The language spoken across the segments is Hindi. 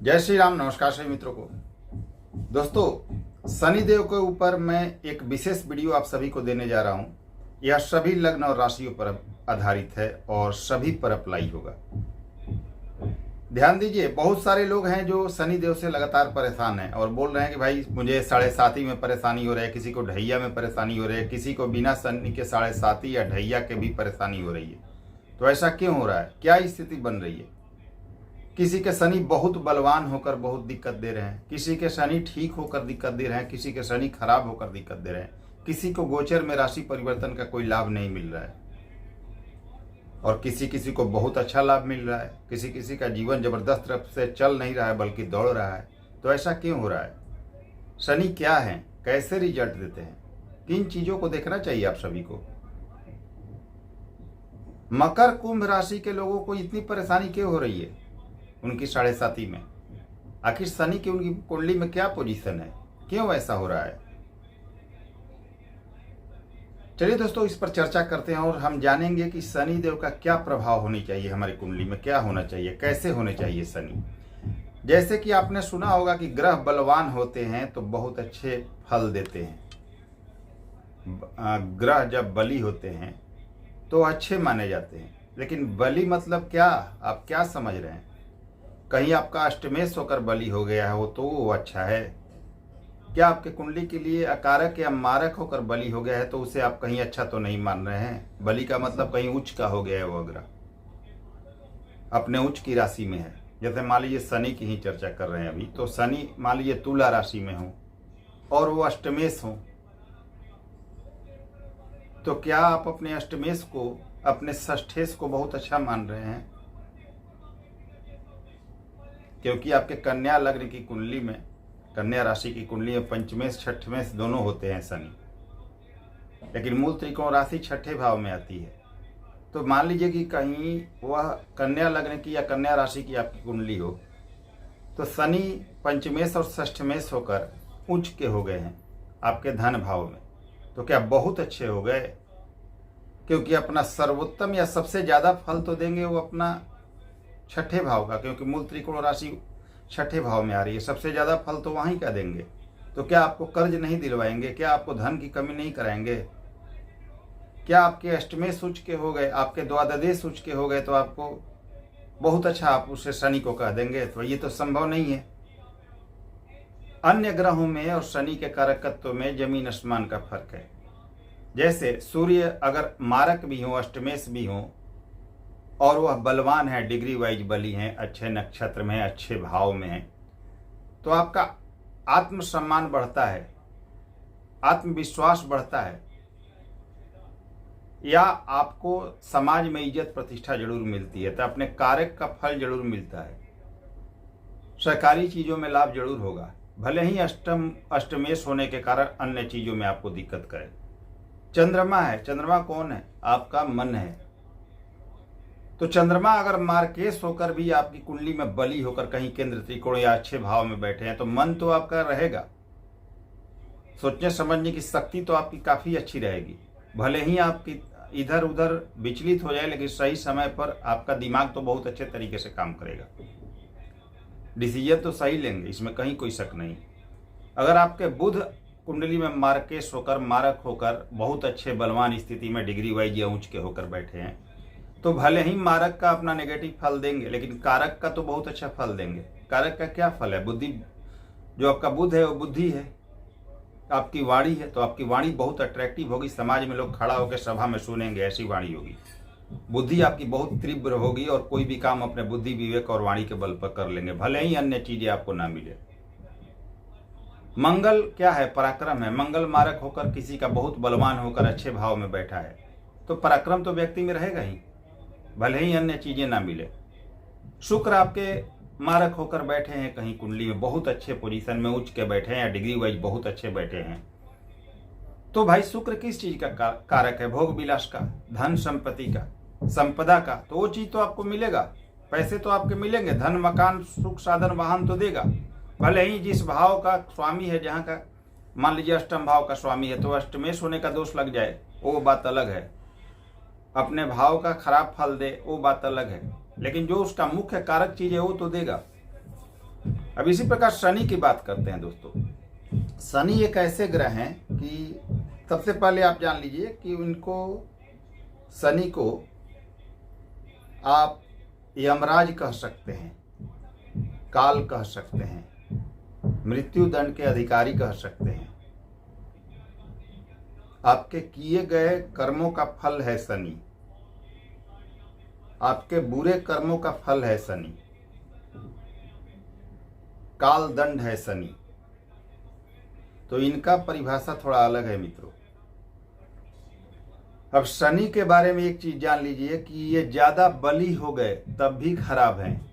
जय श्री राम। नमस्कार सभी मित्रों को। दोस्तों, शनिदेव के ऊपर मैं एक विशेष वीडियो आप सभी को देने जा रहा हूं। यह सभी लग्न और राशियों पर आधारित है और सभी पर अप्लाई होगा। ध्यान दीजिए, बहुत सारे लोग हैं जो शनिदेव से लगातार परेशान हैं और बोल रहे हैं कि भाई मुझे 7.5 में परेशानी हो रही है, किसी को ढैया में परेशानी हो रही है, किसी को बिना शनि के 7.5 या ढैया के भी परेशानी हो रही है। तो ऐसा क्यों हो रहा है? क्या स्थिति बन रही है? किसी के शनि बहुत बलवान होकर बहुत दिक्कत दे रहे हैं, किसी के शनि ठीक होकर दिक्कत दे रहे हैं, किसी के शनि खराब होकर दिक्कत दे रहे हैं, किसी को गोचर में राशि परिवर्तन का कोई लाभ नहीं मिल रहा है और किसी किसी को बहुत अच्छा लाभ मिल रहा है। किसी किसी का जीवन जबरदस्त रूप से चल नहीं रहा है बल्कि दौड़ रहा है। तो ऐसा क्यों हो रहा है? शनि क्या है, कैसे रिजल्ट देते हैं, किन चीजों को देखना चाहिए आप सभी को। मकर कुंभ राशि के लोगों को इतनी परेशानी क्यों हो रही है उनकी 7.5 में? आखिर शनि की उनकी कुंडली में क्या पोजीशन है, क्यों ऐसा हो रहा है? चलिए दोस्तों, इस पर चर्चा करते हैं और हम जानेंगे कि शनि देव का क्या प्रभाव होनी चाहिए, हमारी कुंडली में क्या होना चाहिए, कैसे होने चाहिए शनि। जैसे कि आपने सुना होगा कि ग्रह बलवान होते हैं तो बहुत अच्छे फल देते हैं। ग्रह जब बली होते हैं तो अच्छे माने जाते हैं। लेकिन बली मतलब क्या? आप क्या समझ रहे हैं? कहीं आपका अष्टमेश होकर बली हो गया हो तो वो अच्छा है क्या? आपके कुंडली के लिए अकारक या मारक होकर बली हो गया है तो उसे आप कहीं अच्छा तो नहीं मान रहे हैं। बली का मतलब कहीं उच्च का हो गया है, वो ग्रह अपने उच्च की राशि में है। जैसे मान लीजिए शनि की ही चर्चा कर रहे हैं अभी, तो शनि मान लीजिए तुला राशि में हो और वो अष्टमेश हो, तो क्या आप अपने अष्टमेश को, अपने षष्ठेश को बहुत अच्छा मान रहे हैं? क्योंकि आपके कन्या लग्न की कुंडली में, कन्या राशि की कुंडली में पंचमेश छठमेश दोनों होते हैं शनि, लेकिन मूल त्रिकोण राशि छठे भाव में आती है। तो मान लीजिए कि कहीं वह कन्या लग्न की या कन्या राशि की आपकी कुंडली हो तो शनि पंचमेश और षष्ठमेश होकर उच्च के हो गए हैं आपके धन भाव में। तो क्या बहुत अच्छे हो गए? क्योंकि अपना सर्वोत्तम या सबसे ज्यादा फल तो देंगे वो अपना छठे भाव का, क्योंकि मूल त्रिकोण राशि छठे भाव में आ रही है। सबसे ज्यादा फल तो वहीं का देंगे। तो क्या आपको कर्ज नहीं दिलवाएंगे? क्या आपको धन की कमी नहीं कराएंगे? क्या आपके अष्टमेश उच्च के हो गए, आपके द्वादश उच्च के हो गए तो आपको बहुत अच्छा, आप उसे शनि को कह देंगे? तो ये तो संभव नहीं है। अन्य ग्रहों में और शनि के कारकत्व में जमीन आसमान का फर्क है। जैसे सूर्य अगर मारक भी हो, अष्टमेश भी हो और वह बलवान है, डिग्री वाइज बली हैं, अच्छे नक्षत्र में है, अच्छे भाव में है, तो आपका आत्मसम्मान बढ़ता है, आत्मविश्वास बढ़ता है, या आपको समाज में इज्जत प्रतिष्ठा जरूर मिलती है, तो अपने कार्य का फल जरूर मिलता है। सरकारी चीजों में लाभ जरूर होगा, भले ही अष्टमेश होने के कारण अन्य चीजों में आपको दिक्कत करे। चंद्रमा है, चंद्रमा कौन है? आपका मन है। तो चंद्रमा अगर मार्केश होकर भी आपकी कुंडली में बली होकर कहीं केंद्र त्रिकोण या अच्छे भाव में बैठे हैं तो मन तो आपका रहेगा, सोचने समझने की शक्ति तो आपकी काफी अच्छी रहेगी। भले ही आपकी इधर उधर विचलित हो जाए लेकिन सही समय पर आपका दिमाग तो बहुत अच्छे तरीके से काम करेगा, डिसीजन तो सही लेंगे, इसमें कहीं कोई शक नहीं। अगर आपके बुध कुंडली में मार्केश होकर, मारक होकर बहुत अच्छे बलवान स्थिति में डिग्री वाइज या उच्च के होकर बैठे हैं तो भले ही मारक का अपना नेगेटिव फल देंगे लेकिन कारक का तो बहुत अच्छा फल देंगे। कारक का क्या फल है? बुद्धि। जो आपका बुध है वो बुद्धि है, आपकी वाणी है, तो आपकी वाणी बहुत अट्रैक्टिव होगी, समाज में लोग खड़ा होकर सभा में सुनेंगे, ऐसी वाणी होगी। बुद्धि आपकी बहुत तीव्र होगी और कोई भी काम अपने बुद्धि विवेक और वाणी के बल पर कर लेंगे, भले ही अन्य चीजें आपको ना मिले। मंगल क्या है? पराक्रम है। मंगल मारक होकर किसी का बहुत बलवान होकर अच्छे भाव में बैठा है तो पराक्रम तो व्यक्ति में रहेगा ही, भले ही अन्य चीजें ना मिले। शुक्र आपके मारक होकर बैठे हैं कहीं कुंडली में, बहुत अच्छे पोजीशन में उच्च के बैठे हैं या डिग्री वाइज बहुत अच्छे बैठे हैं, तो भाई शुक्र किस चीज का कारक है? भोग विलास का, धन संपत्ति का, संपदा का। तो वो चीज तो आपको मिलेगा, पैसे तो आपके मिलेंगे, धन मकान सुख साधन वाहन तो देगा। भले ही जिस भाव का स्वामी है, जहाँ का मान लीजिए अष्टम भाव का स्वामी है तो अष्टमेश होने का दोष लग जाए वो बात अलग है, अपने भाव का खराब फल दे वो बात अलग है, लेकिन जो उसका मुख्य कारक चीज है वो तो देगा। अब इसी प्रकार शनि की बात करते हैं दोस्तों। शनि एक ऐसे ग्रह हैं कि सबसे पहले आप जान लीजिए कि उनको, शनि को आप यमराज कह सकते हैं, काल कह सकते हैं, मृत्यु दंड के अधिकारी कह सकते हैं। आपके किए गए कर्मों का फल है शनि, आपके बुरे कर्मों का फल है शनि, काल दंड है शनि। तो इनका परिभाषा थोड़ा अलग है मित्रों। अब शनि के बारे में एक चीज जान लीजिए कि ये ज्यादा बली हो गए तब भी खराब हैं,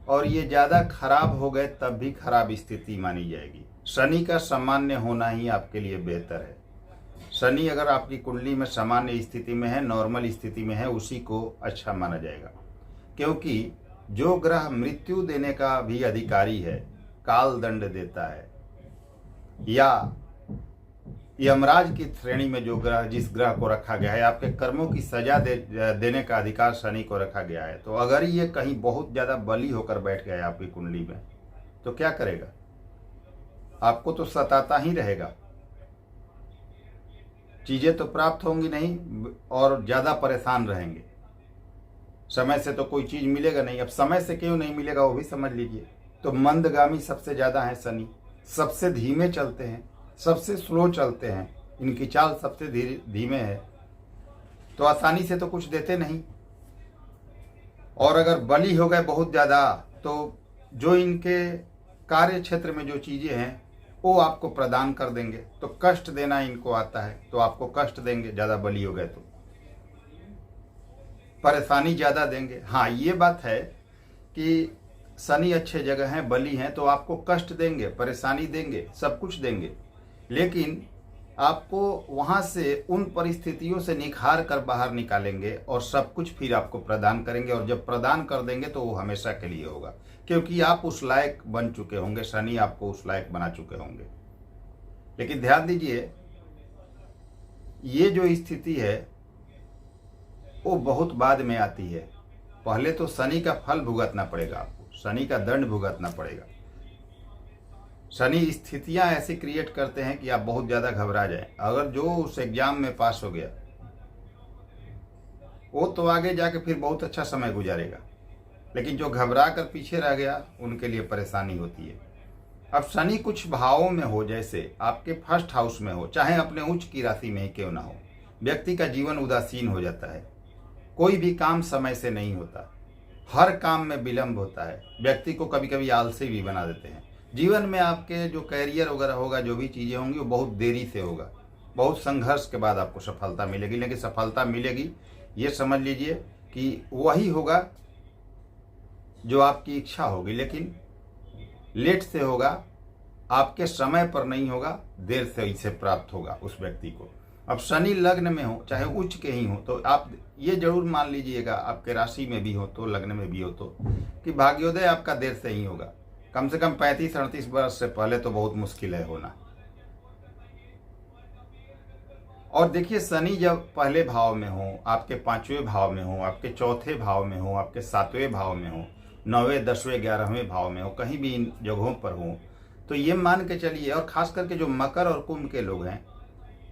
और ये ज्यादा खराब हो गए तब भी खराब स्थिति मानी जाएगी। शनि का सामान्य होना ही आपके लिए बेहतर है। शनि अगर आपकी कुंडली में सामान्य स्थिति में है, नॉर्मल स्थिति में है, उसी को अच्छा माना जाएगा। क्योंकि जो ग्रह मृत्यु देने का भी अधिकारी है, काल दंड देता है, या यमराज की श्रेणी में जो ग्रह, जिस ग्रह को रखा गया है, आपके कर्मों की सजा देने का अधिकार शनि को रखा गया है। तो अगर ये कहीं बहुत ज्यादा बली होकर बैठ गया है आपकी कुंडली में, तो क्या करेगा? आपको तो सताता ही रहेगा। चीजें तो प्राप्त होंगी नहीं और ज्यादा परेशान रहेंगे। समय से तो कोई चीज मिलेगा नहीं। अब समय से क्यों नहीं मिलेगा वो भी समझ लीजिए। तो मंदगामी सबसे ज्यादा है शनि, सबसे धीमे चलते हैं, सबसे स्लो चलते हैं, इनकी चाल सबसे धीमे है, तो आसानी से तो कुछ देते नहीं। और अगर बली हो गए बहुत ज्यादा, तो जो इनके कार्य क्षेत्र में जो चीजें हैं वो आपको प्रदान कर देंगे। तो कष्ट देना इनको आता है, तो आपको कष्ट देंगे। ज्यादा बली हो गए तो परेशानी ज्यादा देंगे। हाँ, ये बात है कि शनि अच्छे जगह हैं, बली हैं, तो आपको कष्ट देंगे, परेशानी देंगे, सब कुछ देंगे, लेकिन आपको वहां से उन परिस्थितियों से निखार कर बाहर निकालेंगे और सब कुछ फिर आपको प्रदान करेंगे। और जब प्रदान कर देंगे तो वो हमेशा के लिए होगा, क्योंकि आप उस लायक बन चुके होंगे, शनि आपको उस लायक बना चुके होंगे। लेकिन ध्यान दीजिए, ये जो स्थिति है वो बहुत बाद में आती है। पहले तो शनि का फल भुगतना पड़ेगा आपको, शनि का दंड भुगतना पड़ेगा। शनि स्थितियां ऐसी क्रिएट करते हैं कि आप बहुत ज्यादा घबरा जाएं। अगर जो उस एग्जाम में पास हो गया वो तो आगे जाके फिर बहुत अच्छा समय गुजारेगा, लेकिन जो घबरा कर पीछे रह गया उनके लिए परेशानी होती है। अब शनि कुछ भावों में हो, जैसे आपके फर्स्ट हाउस में हो, चाहे अपने उच्च की राशि में ही क्यों ना हो, व्यक्ति का जीवन उदासीन हो जाता है। कोई भी काम समय से नहीं होता, हर काम में विलंब होता है, व्यक्ति को कभी कभी आलसी भी बना देते हैं। जीवन में आपके जो कैरियर वगैरह होगा, जो भी चीज़ें होंगी, वो बहुत देरी से होगा, बहुत संघर्ष के बाद आपको सफलता मिलेगी। लेकिन सफलता मिलेगी, ये समझ लीजिए कि वही होगा जो आपकी इच्छा होगी, लेकिन लेट से होगा, आपके समय पर नहीं होगा, देर से इसे प्राप्त होगा उस व्यक्ति को। अब शनि लग्न में हो, चाहे उच्च के ही हो, तो आप ये जरूर मान लीजिएगा, आपके राशि में भी हो तो, लग्न में भी हो तो, कि भाग्योदय आपका देर से ही होगा। कम से कम 35-38 वर्ष से पहले तो बहुत मुश्किल है होना। और देखिए, शनि जब पहले भाव में हो, आपके 5वें भाव में हो, आपके 4थे भाव में हो, आपके 7वें भाव में हो, 9वें, 10वें, 11वें भाव में हो, कहीं भी इन जगहों पर हो, तो ये मान के चलिए, और खास करके जो मकर और कुंभ के लोग हैं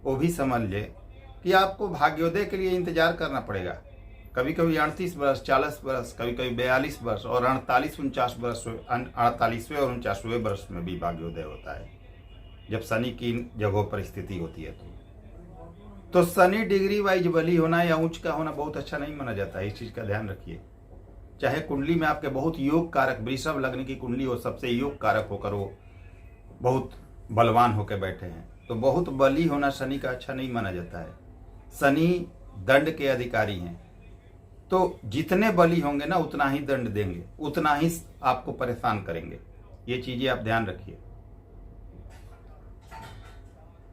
वो भी समझ ले कि आपको भाग्योदय के लिए इंतजार करना पड़ेगा। कभी कभी 38 वर्ष, 40 वर्ष, कभी कभी 42 वर्ष, और 48-49 वर्ष, 48वें और 49वें वर्ष में भी भाग्योदय होता है, जब शनि की इन जगहों पर स्थिति होती है। तो शनि डिग्री वाइज बली होना या उच्च का होना बहुत अच्छा नहीं माना जाता है, इस चीज का ध्यान रखिए। चाहे कुंडली में आपके बहुत योग कारक, वृषभ लग्न की कुंडली हो, सबसे योग कारक होकर वो बहुत बलवान होकर बैठे हैं, तो बहुत बली होना शनि का अच्छा नहीं माना जाता है। शनि दंड के अधिकारी हैं, तो जितने बली होंगे ना उतना ही दंड देंगे, उतना ही आपको परेशान करेंगे। ये चीजें आप ध्यान रखिए।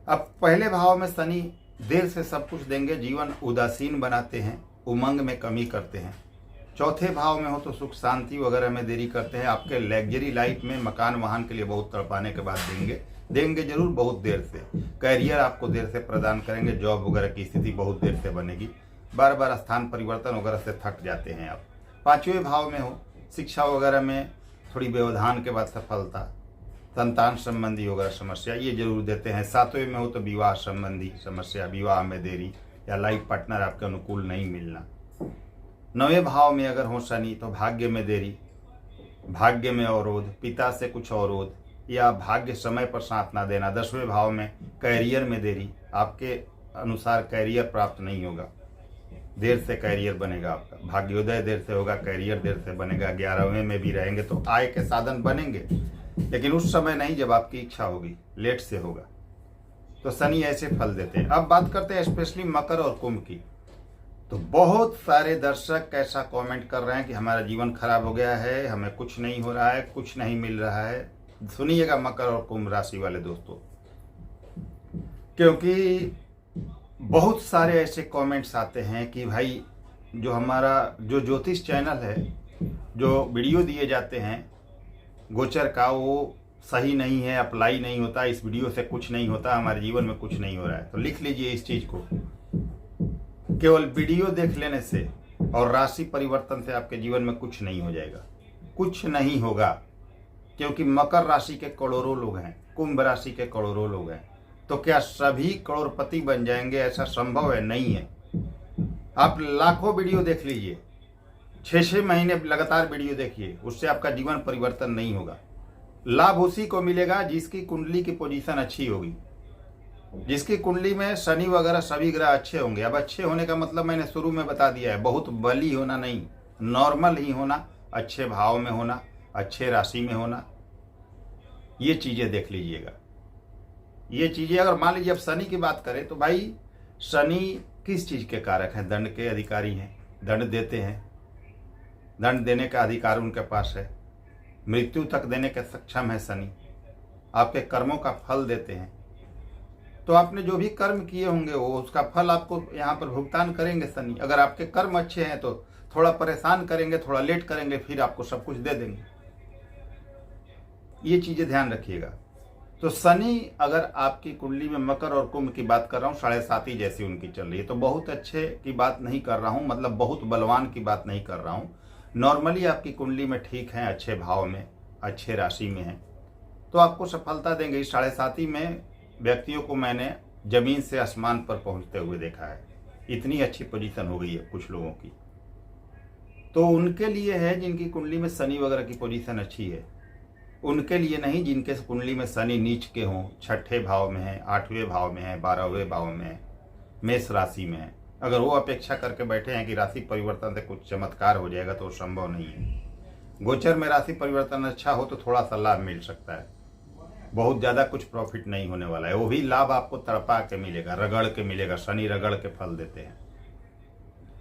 अब पहले भाव में शनि देर से सब कुछ देंगे, जीवन उदासीन बनाते हैं, उमंग में कमी करते हैं। 4थे भाव में हो तो सुख शांति वगैरह में देरी करते हैं, आपके लग्जरी लाइफ में मकान वाहन के लिए बहुत तड़पाने के बाद देंगे जरूर, बहुत देर से। कैरियर आपको देर से प्रदान करेंगे, जॉब वगैरह की स्थिति बहुत देर से बनेगी, बार बार स्थान परिवर्तन वगैरह से थक जाते हैं आप। 5वें भाव में हो, शिक्षा वगैरह में थोड़ी व्यवधान के बाद सफलता, संतान संबंधी वगैरह समस्या ये जरूर देते हैं। 7वें में हो तो विवाह संबंधी समस्या, विवाह में देरी या लाइफ पार्टनर आपके अनुकूल नहीं मिलना। 9वें भाव में अगर हो शनि तो भाग्य में देरी, भाग्य में अवरोध, पिता से कुछ अवरोध या भाग्य समय पर साथ ना देना। 10वें भाव में कैरियर में देरी, आपके अनुसार कैरियर प्राप्त नहीं होगा, देर से कैरियर बनेगा आपका, भाग्योदय देर से होगा, कैरियर देर से बनेगा। 11वें में भी रहेंगे तो आय के साधन बनेंगे, लेकिन उस समय नहीं जब आपकी इच्छा होगी, लेट से होगा। तो शनि ऐसे फल देते हैं। अब बात करते हैं स्पेशली मकर और कुंभ की। तो बहुत सारे दर्शक ऐसा कमेंट कर रहे हैं कि हमारा जीवन खराब हो गया है, हमें कुछ नहीं हो रहा है, कुछ नहीं मिल रहा है। सुनिएगा मकर और कुंभ राशि वाले दोस्तों, क्योंकि बहुत सारे ऐसे कमेंट्स आते हैं कि भाई जो हमारा जो ज्योतिष चैनल है, जो वीडियो दिए जाते हैं गोचर का, वो सही नहीं है, अप्लाई नहीं होता, इस वीडियो से कुछ नहीं होता, हमारे जीवन में कुछ नहीं हो रहा है। तो लिख लीजिए इस चीज को, केवल वीडियो देख लेने से और राशि परिवर्तन से आपके जीवन में कुछ नहीं हो जाएगा, कुछ नहीं होगा। क्योंकि मकर राशि के करोड़ों लोग हैं, कुंभ राशि के करोड़ों लोग हैं, तो क्या सभी करोड़पति बन जाएंगे? ऐसा संभव है? नहीं है। आप लाखों वीडियो देख लीजिए, 6-6 महीने लगातार वीडियो देखिए, उससे आपका जीवन परिवर्तन नहीं होगा। लाभ उसी को मिलेगा जिसकी कुंडली की पोजीशन अच्छी होगी, जिसकी कुंडली में शनि वगैरह सभी ग्रह अच्छे होंगे। अब अच्छे होने का मतलब मैंने शुरू में बता दिया है, बहुत बली होना नहीं, नॉर्मल ही होना, अच्छे भाव में होना, अच्छे राशि में होना। ये चीजें देख लीजिएगा। ये चीजें अगर मान लीजिए अब शनि की बात करें तो भाई शनि किस चीज के कारक हैं? दंड के अधिकारी हैं, दंड देते हैं, दंड देने का अधिकार उनके पास है, मृत्यु तक देने के सक्षम है शनि, आपके कर्मों का फल देते हैं। तो आपने जो भी कर्म किए होंगे वो उसका फल आपको यहाँ पर भुगतान करेंगे शनि। अगर आपके कर्म अच्छे हैं तो थोड़ा परेशान करेंगे, थोड़ा लेट करेंगे, फिर आपको सब कुछ दे देंगे। ये चीजें ध्यान रखिएगा। तो शनि अगर आपकी कुंडली में मकर और कुंभ की बात कर रहा हूँ, 7.5 जैसी उनकी चल रही है, तो बहुत अच्छे की बात नहीं कर रहा हूँ, मतलब बहुत बलवान की बात नहीं कर रहा हूँ। नॉर्मली आपकी कुंडली में ठीक है, अच्छे भाव में, अच्छे राशि में है, तो आपको सफलता देंगे। इस 7.5 में व्यक्तियों को मैंने जमीन से आसमान पर पहुंचते हुए देखा है, इतनी अच्छी पोजीशन हो गई है कुछ लोगों की। तो उनके लिए है जिनकी कुंडली में शनि वगैरह की पोजीशन अच्छी है, उनके लिए नहीं जिनके कुंडली में शनि नीच के हों, 6ठे भाव में है, 8वें भाव में है, 12वें भाव में है, मेष राशि में है। अगर वो अपेक्षा करके बैठे हैं कि राशि परिवर्तन से कुछ चमत्कार हो जाएगा तो संभव नहीं है। गोचर में राशि परिवर्तन अच्छा हो तो थोड़ा सा लाभ मिल सकता है, बहुत ज्यादा कुछ प्रॉफिट नहीं होने वाला है। वो भी लाभ आपको तड़पा के मिलेगा, रगड़ के मिलेगा, शनि रगड़ के फल देते हैं।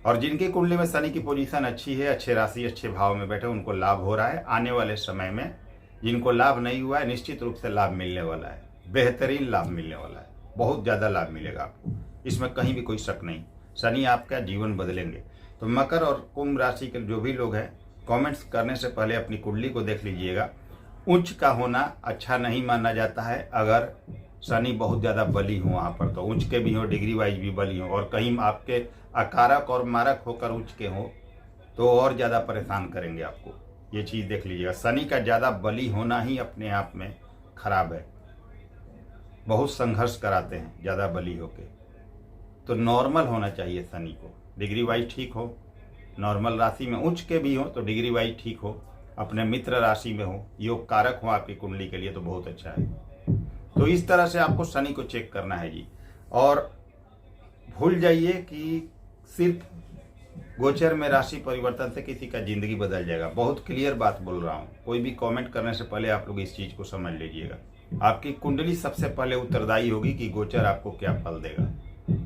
और जिनकी कुंडली में शनि की पोजीशन अच्छी है, अच्छे राशि अच्छे भाव में बैठे, उनको लाभ हो रहा है। आने वाले समय में जिनको लाभ नहीं हुआ है, निश्चित रूप से लाभ मिलने वाला है, बेहतरीन लाभ मिलने वाला है, बहुत ज्यादा लाभ मिलेगा आपको, इसमें कहीं भी कोई शक नहीं। शनि आपका जीवन बदलेंगे। तो मकर और कुंभ राशि के जो भी लोग हैं, कमेंट्स करने से पहले अपनी कुंडली को देख लीजिएगा। उच्च का होना अच्छा नहीं माना जाता है। अगर शनि बहुत ज़्यादा बली हो वहाँ पर, तो उच्च के भी हो, डिग्री वाइज भी बली हो, और कहीं आपके अकारक और मारक होकर उच्च के हो तो और ज़्यादा परेशान करेंगे आपको। ये चीज़ देख लीजिएगा। शनि का ज़्यादा बली होना ही अपने आप में खराब है, बहुत संघर्ष कराते हैं ज़्यादा बली होके। तो नॉर्मल होना चाहिए शनि को, डिग्री वाइज ठीक हो, नॉर्मल राशि में उच्च के भी हो तो डिग्री वाइज ठीक हो, अपने मित्र राशि में हो, योग कारक हो आपकी कुंडली के लिए तो बहुत अच्छा है। तो इस तरह से आपको शनि को चेक करना है जी। और भूल जाइए कि सिर्फ गोचर में राशि परिवर्तन से किसी का जिंदगी बदल जाएगा, बहुत क्लियर बात बोल रहा हूँ। कोई भी कमेंट करने से पहले आप लोग इस चीज को समझ लीजिएगा। आपकी कुंडली सबसे पहले उत्तरदायी होगी कि गोचर आपको क्या फल देगा,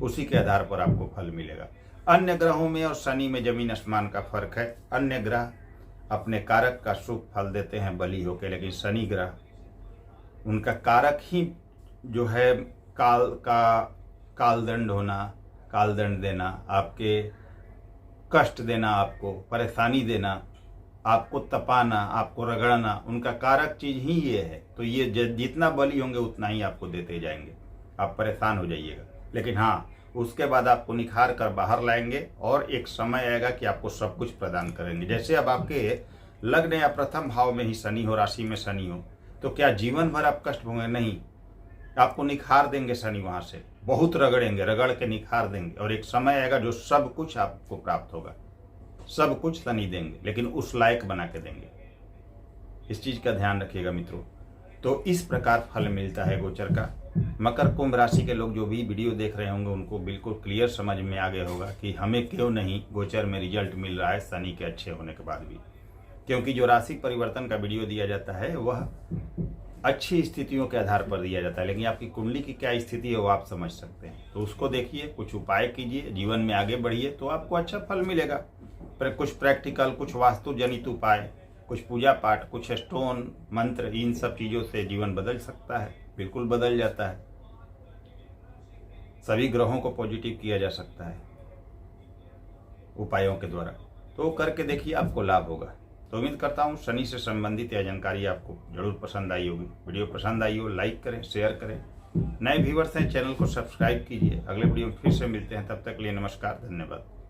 उसी के आधार पर आपको फल मिलेगा। अन्य ग्रहों में और शनि में जमीन आसमान का फर्क है। अन्य ग्रह अपने कारक का शुभ फल देते हैं बली होके, लेकिन शनि ग्रह उनका कारक ही जो है कालदंड होना, कालदंड देना, आपके कष्ट देना, आपको परेशानी देना, आपको तपाना, आपको रगड़ना, उनका कारक चीज ही ये है। तो ये जितना बली होंगे उतना ही आपको देते जाएंगे, आप परेशान हो जाइएगा। लेकिन हाँ, उसके बाद आपको निखार कर बाहर लाएंगे और एक समय आएगा कि आपको सब कुछ प्रदान करेंगे। जैसे अब आपके लग्न या प्रथम भाव में ही शनि हो, राशि में शनि हो, तो क्या जीवन भर आप कष्ट भोगेंगे? नहीं, आपको निखार देंगे शनि, वहां से बहुत रगड़ेंगे, रगड़ के निखार देंगे, और एक समय आएगा जो सब कुछ आपको प्राप्त होगा। सब कुछ शनि देंगे, लेकिन उस लायक बना के देंगे। इस चीज का ध्यान रखिएगा मित्रों। तो इस प्रकार फल मिलता है गोचर का। मकर कुंभ राशि के लोग जो भी वीडियो देख रहे होंगे उनको बिल्कुल क्लियर समझ में आ गया होगा कि हमें क्यों नहीं गोचर में रिजल्ट मिल रहा है शनि के अच्छे होने के बाद भी। क्योंकि जो राशि परिवर्तन का वीडियो दिया जाता है वह अच्छी स्थितियों के आधार पर दिया जाता है, लेकिन आपकी कुंडली की क्या स्थिति है वो आप समझ सकते हैं। तो उसको देखिए, कुछ उपाय कीजिए, जीवन में आगे बढ़िए, तो आपको अच्छा फल मिलेगा। पर कुछ प्रैक्टिकल, कुछ वास्तु जनित उपाय, कुछ पूजा पाठ, कुछ स्टोन मंत्र, इन सब चीज़ों से जीवन बदल सकता है, बिल्कुल बदल जाता है। सभी ग्रहों को पॉजिटिव किया जा सकता है उपायों के द्वारा। तो करके देखिए, आपको लाभ होगा। तो उम्मीद करता हूँ शनि से संबंधित यह जानकारी आपको जरूर पसंद आई होगी। वीडियो पसंद आई हो लाइक करें, शेयर करें। नए व्यूवर्स हैं चैनल को सब्सक्राइब कीजिए। अगले वीडियो में फिर से मिलते हैं, तब तक के लिए नमस्कार, धन्यवाद।